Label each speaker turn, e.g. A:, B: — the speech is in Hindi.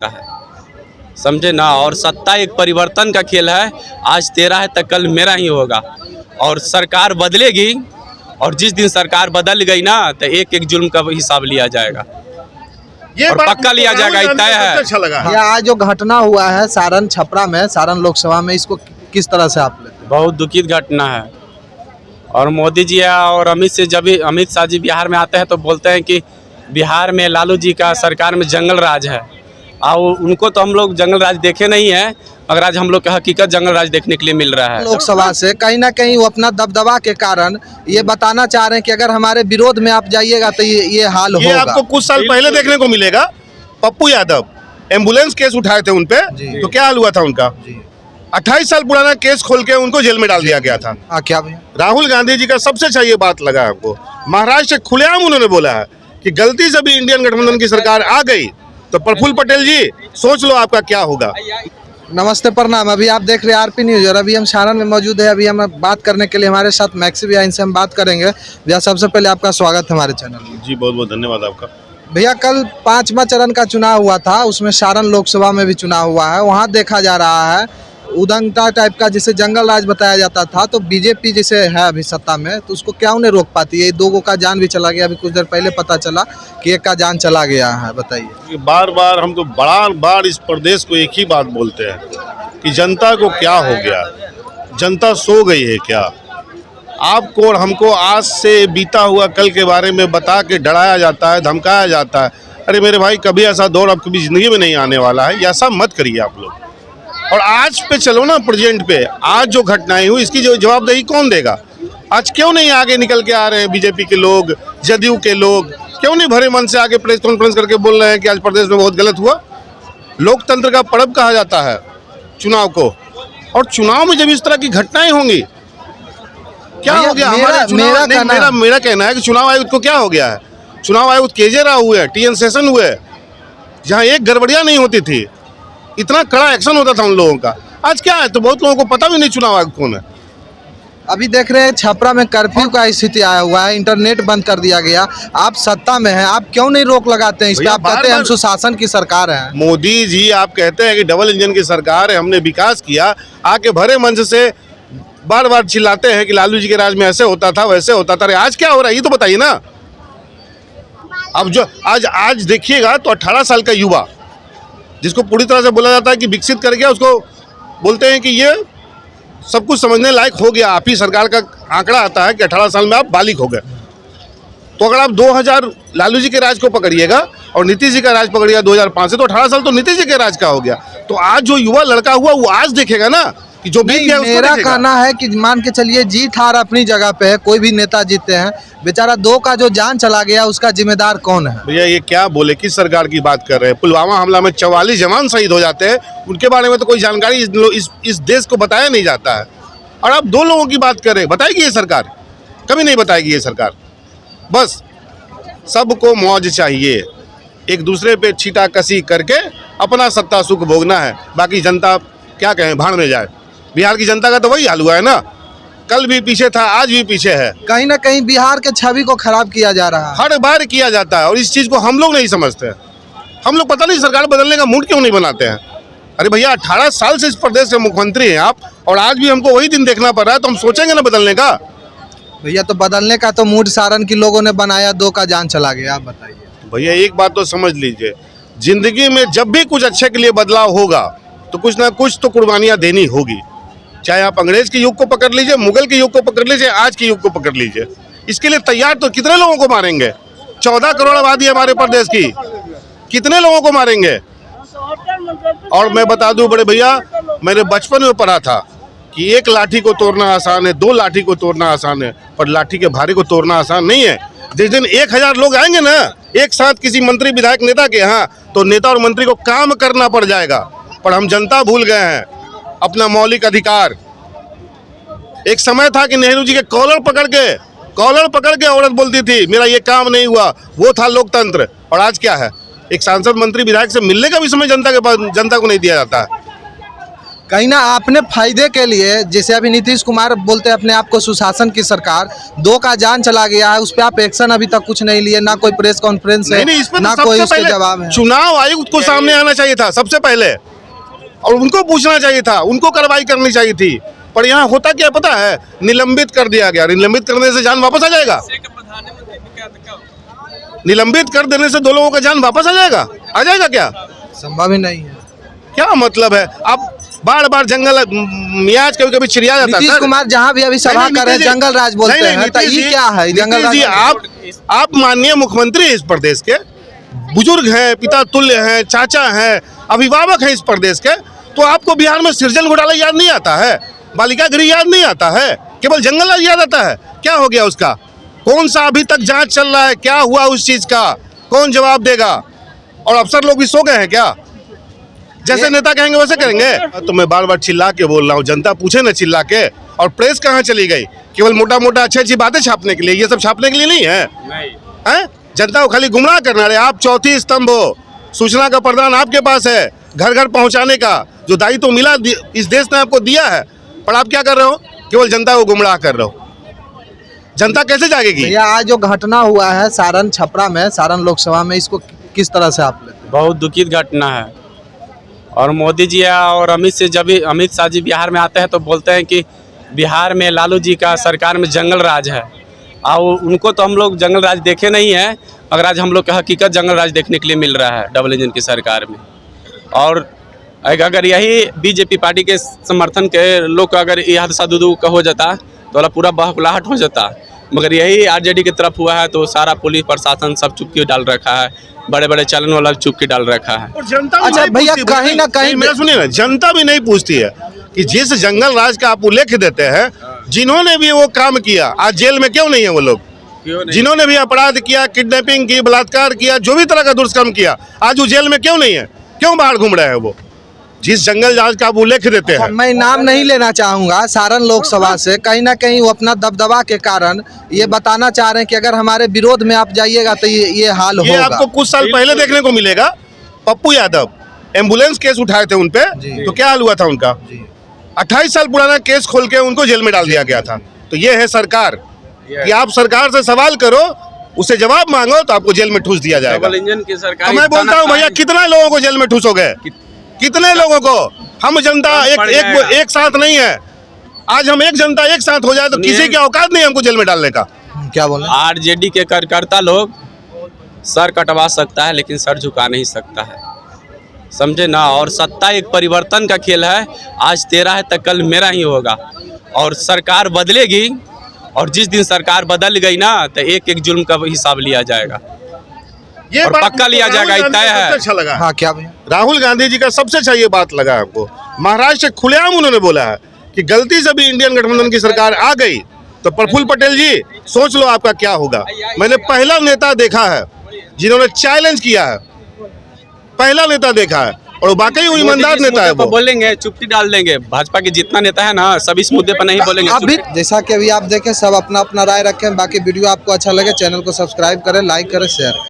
A: है, समझे ना। और सत्ता एक परिवर्तन का खेल है, आज तेरा है तो कल मेरा ही होगा। और सरकार बदलेगी, और जिस दिन सरकार बदल गई ना तो एक एक जुल्म का हिसाब लिया जाएगा,
B: ये
A: और पक्का लिया जाएगा, तय है।
B: अच्छा लगा।
C: ये आज जो घटना हुआ है सारण छपरा में, सारण लोकसभा में, इसको किस तरह से आप लेते हैं?
A: बहुत दुखित घटना है। और मोदी जी और अमित शाह जी बिहार में आते हैं तो बोलते हैं कि बिहार में लालू जी का सरकार में जंगल राज है। और उनको तो हम लोग जंगल राज देखे नहीं है, मगर आज हम लोग का हकीकत जंगल राज देखने के लिए मिल रहा है।
C: लोकसभा से कहीं ना कहीं वो अपना दबदबा के कारण ये बताना चाह रहे हैं कि अगर हमारे विरोध में आप जाइएगा तो ये हाल
B: ये
C: होगा।
B: आपको कुछ साल पहले देखने को मिलेगा। पप्पू यादव एम्बुलेंस केस उठाए थे उनपे, तो क्या हाल हुआ था उनका? 28 साल पुराना केस खोल के उनको जेल में डाल दिया गया था।
C: क्या भैया?
B: राहुल गांधी जी का सबसे अच्छा ये बात लगा हमको, महाराष्ट्र से खुलेआम उन्होंने बोला है कि गलती से भी इंडियन गठबंधन की सरकार आ गई तो प्रफुल्ल पटेल जी सोच लो आपका क्या होगा।
C: नमस्ते, प्रणाम। अभी आप देख रहे हैं आरपी न्यूज और अभी हम सारण में मौजूद है। अभी हम बात करने के लिए हमारे साथ मैक्सी भैया, इनसे हम बात करेंगे। भैया सबसे पहले आपका स्वागत है हमारे चैनल में।
B: जी बहुत बहुत धन्यवाद आपका।
C: भैया कल 5वां चरण का चुनाव हुआ था, उसमें सारण लोकसभा में भी चुनाव हुआ है। वहाँ देखा जा रहा है उदंगता टाइप का, जिसे जंगल राज बताया जाता था, तो बीजेपी जैसे है अभी सत्ता में, तो उसको क्या उन्हें रोक पाती है? दो का जान भी चला गया, अभी कुछ देर पहले पता चला कि एक का जान चला गया है। बताइए।
B: बार बार हम तो बार इस प्रदेश को एक ही बात बोलते हैं कि जनता को क्या हो गया, जनता सो गई है क्या? आपको और हमको आज से बीता हुआ कल के बारे में बता के डराया जाता है, धमकाया जाता है। अरे मेरे भाई, कभी ऐसा दौर अब कभी जिंदगी में नहीं आने वाला है, ऐसा मत करिए आप लोग। और आज पे चलो ना, प्रेजेंट पे आज जो घटनाएं हुई इसकी जो जवाबदेही कौन देगा? आज क्यों नहीं आगे निकल के आ रहे हैं बीजेपी के लोग, जदयू के लोग? क्यों नहीं भरे मन से आगे प्रेस कॉन्फ्रेंस करके बोल रहे हैं कि आज प्रदेश में बहुत गलत हुआ? लोकतंत्र का पर्व कहा जाता है चुनाव को, और चुनाव में जब इस तरह की घटनाएं होंगी, क्या हो गया? मेरा कहना है कि चुनाव आयुक्त को क्या हो गया है? चुनाव आयुक्त केजे राव हुए, टीएन सेशन हुए, जहां एक गड़बड़ियां नहीं होती थी, इतना कड़ा एक्शन होता था उन लोगों का। आज क्या है, तो बहुत लोगों को पता भी नहीं चुनाव आयोग कौन है।
C: अभी देख रहे हैं छपरा में कर्फ्यू का स्थिति आया हुआ है, इंटरनेट बंद कर दिया गया। आप सत्ता में हैं, आप क्यों नहीं रोक लगाते हैं इस पे? आप कहते हैं हम सुशासन की सरकार है।
B: मोदी जी आप कहते हैं कि डबल इंजन की सरकार है, हमने विकास किया, आके भरे मंच से बार बार चिल्लाते हैं कि लालू जी के राज में ऐसे होता था वैसे होता था। अरे आज क्या हो रहा है ये तो बताइए ना। अब जो आज देखिएगा तो 18 साल का युवा, जिसको पूरी तरह से बोला जाता है कि विकसित कर गया, उसको बोलते हैं कि ये सब कुछ समझने लायक हो गया। आप ही सरकार का आंकड़ा आता है कि 18 साल में आप बालिग हो गए। तो अगर आप 2000 लालू जी के राज को पकड़िएगा और नीतीश जी का राज पकड़िएगा 2005 से, तो 18 साल तो नीतीश जी के राज का हो गया। तो आज जो युवा लड़का हुआ वो आज देखेगा ना कि जो बीत गया।
C: मेरा कहना है कि मान के चलिए जीत हार अपनी जगह पे है, कोई भी नेता जीतते हैं, बेचारा 2 का जो जान चला गया उसका जिम्मेदार कौन है?
B: भैया ये क्या बोले, किस सरकार की बात कर रहे हैं? पुलवामा हमला में 44 जवान शहीद हो जाते हैं, उनके बारे में तो कोई जानकारी इस देश को बताया नहीं जाता है। और आप 2 लोगों की बात कर रहे हैं, बताएगी ये सरकार? कभी नहीं बताएगी ये सरकार। बस सबको मौज चाहिए, एक दूसरे पे छीटा कसी करके अपना सत्ता सुख भोगना है। बाकी जनता क्या कहें, भाड़ में जाए। बिहार की जनता का तो वही हाल हुआ है ना, कल भी पीछे था, आज भी पीछे है।
C: कहीं ना कहीं बिहार के छवि को खराब किया जा रहा है,
B: हर बार किया जाता है, और इस चीज को हम लोग नहीं समझते। हम लोग पता नहीं सरकार बदलने का मूड क्यों नहीं बनाते हैं। अरे भैया 18 साल से इस प्रदेश के मुख्यमंत्री हैं आप, और आज भी हमको वही दिन देखना पड़ रहा है, तो हम सोचेंगे ना बदलने का।
C: भैया तो बदलने का तो मूड सारण के लोगों ने बनाया, 2 का जान चला गया। आप बताइए
B: भैया एक बात तो समझ लीजिए, जिंदगी में जब भी कुछ अच्छे के लिए बदलाव होगा तो कुछ ना कुछ तो कुर्बानियां देनी होगी। चाहे आप अंग्रेज के युग को पकड़ लीजिए, मुगल के युग को पकड़ लीजिए, आज के युग को पकड़ लीजिए। इसके लिए तैयार तो कितने लोगों को मारेंगे? 14 करोड़ आबादी है हमारे प्रदेश की, कितने लोगों को मारेंगे? और मैं बता दूं बड़े भैया, मैंने बचपन में पढ़ा था कि एक लाठी को तोड़ना आसान है, 2 लाठी को तोड़ना आसान है, पर लाठी के भारे को तोड़ना आसान नहीं है। जिस दिन 1000 लोग आएंगे ना एक साथ किसी मंत्री विधायक नेता के यहाँ, तो नेता और मंत्री को काम करना पड़ जाएगा। पर हम जनता भूल गए हैं अपना मौलिक अधिकार। एक समय था कि नेहरू जी के कॉलर पकड़ के औरत बोलती थी मेरा ये काम नहीं हुआ, वो था लोकतंत्र। और आज क्या है, एक सांसद मंत्री विधायक से मिलने का भी समय जनता को नहीं दिया जाता है।
C: कहीं ना अपने फायदे के लिए, जैसे अभी नीतीश कुमार बोलते हैं अपने आप को सुशासन की सरकार, 2 का जान चला गया है, उस पर आप एक्शन अभी तक कुछ नहीं लिए, ना कोई प्रेस कॉन्फ्रेंस है,
B: नहीं, इस पे
C: ना
B: तो
C: कोई
B: सबसे
C: उसके
B: पहले
C: जवाब है।
B: चुनाव आयोग को सामने आना चाहिए था सबसे पहले, और उनको पूछना चाहिए था, उनको कार्रवाई करनी चाहिए थी। पर यहाँ होता क्या पता है, निलंबित कर दिया गया। निलंबित करने से जान वापस आ जाएगा? निलंबित कर देने से 2 लोगों का जान वापस आ जाएगा? आ जाएगा क्या?
C: संभव ही नहीं है।
B: क्या मतलब है? आप बार बार जंगल मियाज कभी कभी चिड़िया जाता है।
C: नीतीश कुमार जहाँ भी अभी सभा कर रहे हैं जंगल राज बोलते हैं, तो ये क्या है जंगल राज?
B: जी आप माननीय मुख्यमंत्री हैं इस प्रदेश के, बुजुर्ग हैं, पिता तुल्य हैं, चाचा हैं, अभिभावक हैं इस प्रदेश के, तो आपको बिहार में सृजन घोटाला याद नहीं आता है? बालिका गृह याद नहीं आता है? केवल जंगल राज याद आता है? क्या हो गया उसका? कौन सा अभी तक जांच चल रहा है? क्या हुआ उस चीज का? कौन जवाब देगा? और अफसर लोग भी सो गए हैं क्या? जैसे नेता कहेंगे वैसे करेंगे? तो मैं बार बार चिल्ला के बोल रहा हूँ, जनता पूछे ना चिल्ला के। और प्रेस कहाँ चली गई? केवल मोटा मोटा अच्छी अच्छी बातें छापने के लिए, ये सब छापने के लिए नहीं है, हैं? जनता को खाली गुमराह करना है। आप चौथी स्तंभ हो, सूचना का प्रदान आपके पास है, घर घर पहुंचाने का जो दायित्व मिला इस देश ने आपको दिया है, पर आप क्या कर रहे हो? केवल जनता को गुमराह कर रहे हो। जनता कैसे जागेगी?
C: भैया आज जो घटना हुआ है सारण छपरा में, सारण लोकसभा में, इसको किस तरह से आप लेते हैं?
A: बहुत दुखित घटना है। और मोदी जी और अमित शाह जी बिहार में आते हैं तो बोलते हैं कि बिहार में लालू जी का सरकार में जंगल राज है। और उनको तो हम लोग जंगल राज देखे नहीं है, मगर आज हम लोग का हकीकत जंगल राज देखने के लिए मिल रहा है डबल इंजन की सरकार में। और अगर यही बीजेपी पार्टी के समर्थन के लोग का अगर ये हादसा दूधू का हो जाता तो पूरा बहकुलाहट हो जाता, मगर यही आरजेडी की तरफ हुआ है तो सारा पुलिस प्रशासन सब चुपकी डाल रखा है, बड़े बड़े चलन वाला चुपकी डाल रखा है।
B: और जनता
C: अच्छा भैया कहीं ना कहीं
B: मेरा सुनिए ना, जनता भी नहीं पूछती है कि जिस जंगल राज का आप उल्लेख देते हैं, जिन्होंने भी वो काम किया आज जेल में क्यों नहीं है वो लोग? जिन्होंने भी अपराध किया, किडनैपिंग की, बलात्कार किया, जो भी तरह का दुष्कर्म किया, आज वो जेल में क्यों नहीं है? क्यों बाहर घूम रहे हैं वो? जिस जंगल राज का आप उल्लेख देते हैं।
C: मैं नाम नहीं लेना चाहूँगा सारण लोकसभा से, कहीं ना कहीं वो अपना दबदबा के कारण ये बताना चाह रहे हैं कि अगर हमारे विरोध में आप जाइएगा तो ये हाल
B: ये
C: होगा।
B: आपको कुछ साल पहले देखने को मिलेगा। पप्पू यादव एम्बुलेंस केस उठाए थे उन पे, तो क्या हाल हुआ था उनका? 28 साल पुराना केस खोल के उनको जेल में डाल दिया गया था। तो ये है सरकार कि आप सरकार से सवाल करो, उसे जवाब मांगो तो आपको जेल में ठूस दिया जाएगा।
A: डबल इंजन की सरकार।
B: तो मैं बोलता हूँ भैया, कितने लोगों को जेल में ठूसोगे? कितने लोगों को? हम जनता एक साथ नहीं है। आज हम एक जनता एक साथ हो जाए तो किसी की औकात नहीं हमको जेल में डालने का।
C: क्या बोले?
A: आरजेडी के कार्यकर्ता लोग सर कटवा सकता है लेकिन सर झुका नहीं सकता है, समझे ना। और सत्ता एक परिवर्तन का खेल है, आज तेरा है तो कल मेरा ही होगा। और सरकार बदलेगी, और जिस दिन सरकार बदल गई ना तो एक एक जुल्म का हिसाब लिया जाएगा,
B: ये
A: और पक्का लिया जाएगा। इतना है।
B: अच्छा लगा।
C: हाँ क्या भैया?
B: राहुल गांधी जी का सबसे अच्छा ये बात लगा आपको, महाराष्ट्र से खुलेआम उन्होंने बोला है कि गलती से भी इंडियन गठबंधन की सरकार आ गई तो प्रफुल्ल पटेल जी सोच लो आपका क्या होगा। मैंने पहला नेता देखा है जिन्होंने चैलेंज किया है, पहला नेता देखा है, और वाकई वो ईमानदार नेता है। वो
A: बोलेंगे चुप्पी डाल देंगे। भाजपा के जितना नेता है ना सब इस मुद्दे पर नहीं बोलेंगे।
C: अभी जैसा कि अभी आप देखें, सब अपना अपना राय रखें। बाकी वीडियो आपको अच्छा लगे चैनल को सब्सक्राइब करें, लाइक करें, शेयर।